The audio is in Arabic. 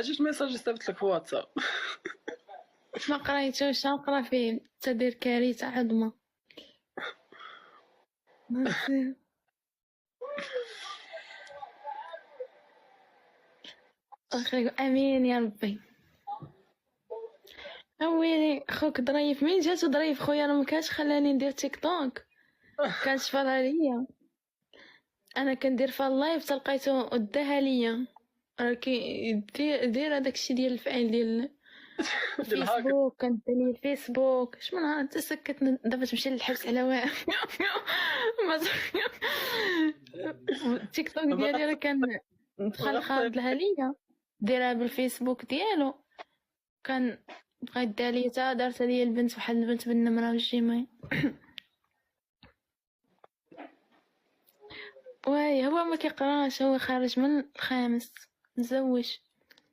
جوج ميساج صيفط لك في واتساب. ما قريتوش، نقرا فيه تدير كارثة عظمى. اخي امين يا ربي. اويلي خوك ظريف، من جاتو ظريف خويا راه مكانش خلاني ندير تيك توك، كان شفرها ليا. انا كندير فيها اللايف تلقيتو وداها ليا. راه دير هذاك الشيء ديال الفعل ديال الهاك. الفيسبوك، كنت لي الفيسبوك شمن نهار تسكت دابا تمشي للحبس على واحد. التيك توك ديالي راه كان دخل خارج لها ليا، ديرها بالفيسبوك ديالو، كان بغا يديها ليا تا دارتها ليا البنت، بحال البنت بالنمره والجيميل. واي هو ما كيقراش، هو خارج من الخامس مزوج.